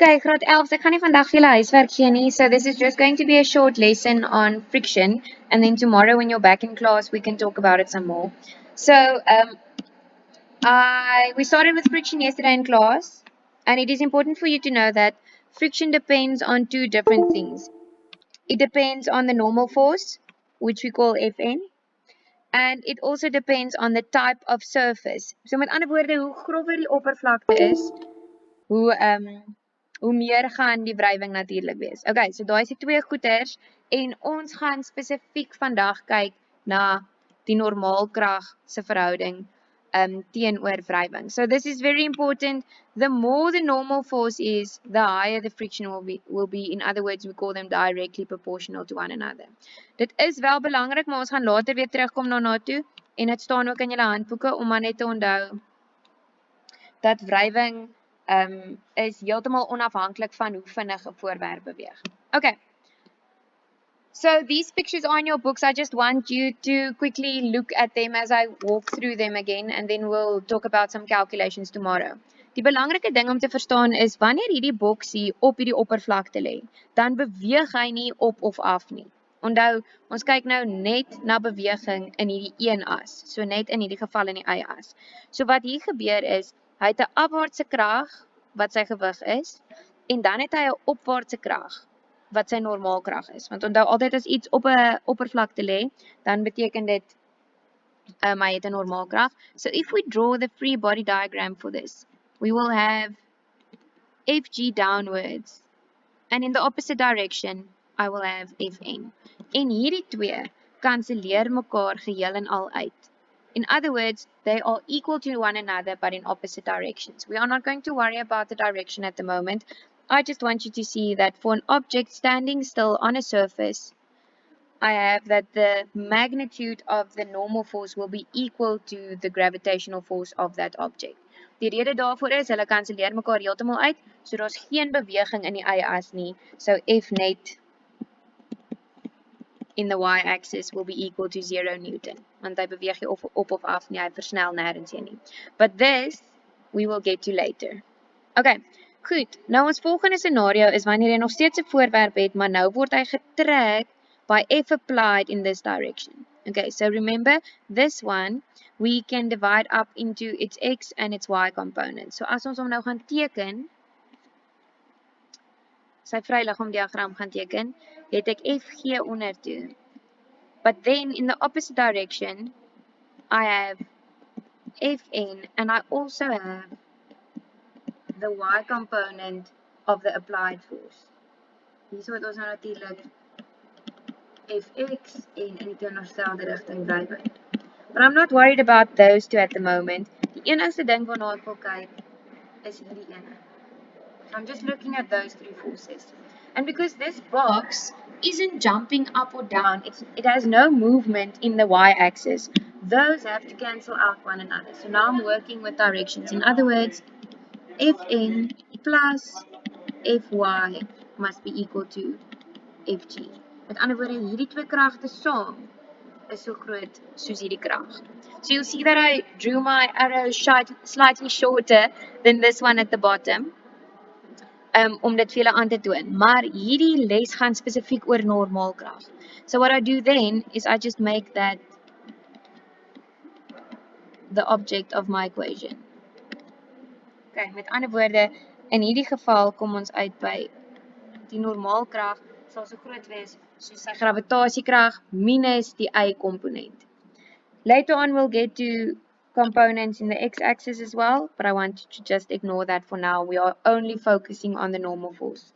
Okay, graad 11, ek gaan nie vandag vir julle huiswerk gee nie, so this is just going to be a short lesson on friction, and then tomorrow when you're back in class, we can talk about it some more. So, we started with friction yesterday in class, and it is important for you to know that friction depends on two different things. It depends on the normal force, which we call Fn, and it also depends on the type of surface. So met ander woorde, hoe grover die oppervlakte is, hoe meer gaan die wrywing natuurlik wees. Okay, so daai is die twee goeters en ons gaan spesifiek vandag kyk na die normaalkrag se verhouding teenoor wrywing. So this is very important. The more the normal force is, the higher the friction will be. In other words, we call them directly proportional to one another. Dit is wel belangrik, maar ons gaan later weer terugkom daarna toe en dit staan ook in julle handboeke om maar net te onthou dat wrywing is heeltemal onafhanklik van hoe vinnig 'n voorwerp beweeg. Okay. So these pictures are in your books. I just want you to quickly look at them as I walk through them again, and then we'll talk about some calculations tomorrow. Die belangrike ding om te verstaan is wanneer hierdie boksie op hierdie oppervlakte lê, dan beweeg hy nie op of af nie. Onthou, ons kyk nou net na beweging in hierdie een as, so net in hierdie geval in die y-as. So wat hier gebeur is, hy het 'n afwaartse krag wat sy gewig is, en dan het hy 'n opwaartse krag wat sy normaalkrag is. Want onthou altyd as iets op 'n oppervlakte lê, dan beteken dit hy het 'n normaalkrag. So if we draw the free body diagram for this, we will have Fg downwards, and in the opposite direction, I will have Fn. En hierdie twee kanselleer mekaar geheel en al uit. In other words, they are equal to one another but in opposite directions. We are not going to worry about the direction at the moment. I just want you to see that for an object standing still on a surface, I have that the magnitude of the normal force will be equal to the gravitational force of that object. Die rede daarvoor is, hulle kanselleer mekaar heeltemal uit, so daar's geen beweging in die y-as nie, so F net in the y-axis will be equal to 0 Newton, want hy beweeg nie op of af nie, hy versnel nêrens heen nie. But this, we will get to later. Okay. Goed, nou ons volgende scenario is wanneer jy nog steeds 'n voorwerp het, maar nou word hy getrek by F applied in this direction. Okay, so remember, this one, we can divide up into its x and its y components. So as ons hom nou gaan teken, sy vryliggaam diagram gaan teken, het ek Fg onder toe. But then in the opposite direction, I have Fn and I also have the y component of the applied force. Hierso het ons nou natuurlik Fx en in die teenoorgestelde rigting wrywing. But I'm not worried about those two at the moment. Die enigste ding waarna ek wil kyk is hierdie ene. So I'm just looking at those three forces. And because this box isn't jumping up or down, it has no movement in the y-axis, those have to cancel out one another. So now I'm working with directions. In other words, Fn plus Fy must be equal to Fg. Met ander woorde, hierdie twee kragte saam is so groot soos hierdie krag. So you'll see that I drew my arrow slightly shorter than this one at the bottom, om dit vir julle aan te toon. Maar hierdie les gaan spesifiek oor normaalkrag. So what I do then is I just make that the object of my equation. Okay, met ander woorde, in hierdie geval kom ons uit by die normaalkrag sal so groot wees soos sy gravitasiekrag minus die y-komponent. Later on we'll get to components in the x-axis as well, but I want you to just ignore that for now. We are only focusing on the normal force.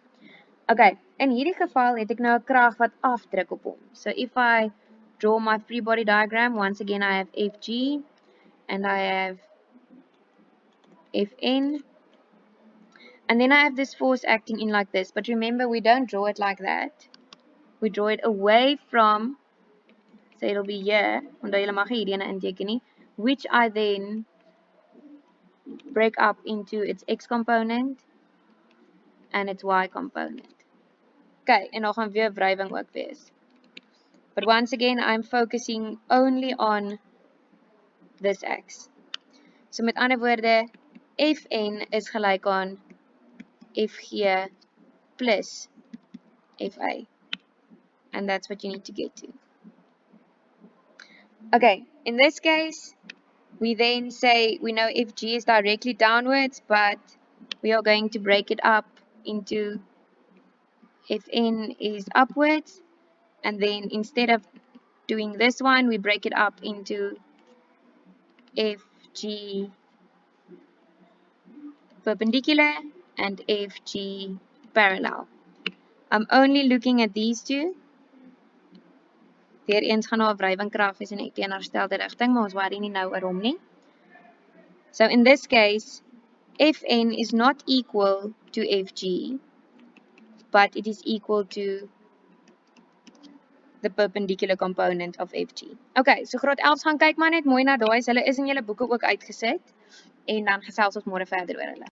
Okay, in hierdie geval het ek nou 'n krag wat afdruk op hom. So if I draw my free body diagram, once again I have Fg and I have Fn. And then I have this force acting in like this. But remember, we don't draw it like that. We draw it away from, so it'll be here, onthou julle mag hierdie ene inteken nie, which I then break up into its x component and its y component. Okay, en dan gaan weer wrywing ook wees. But once again, I'm focusing only on this x. So met ander woorde, Fn is gelyk aan FG plus FA. And that's what you need to get to. Okay, in this case, we then say we know FG is directly downwards, but we are going to break it up into Fn is upwards, and then instead of doing this one, we break it up into FG perpendicular and FG parallel. I'm only looking at these two. Weer eens gaan daar wrywingkrag is in 'n teenoorgestelde rigting, maar ons worry nie nou oor hom nie. So in this case, Fn is not equal to Fg, but it is equal to the perpendicular component of Fg. Okay, so graad 11 gaan kyk maar net mooi na daai, hulle is in julle boeke ook uitgesit en dan gesels ons môre verder oor hulle.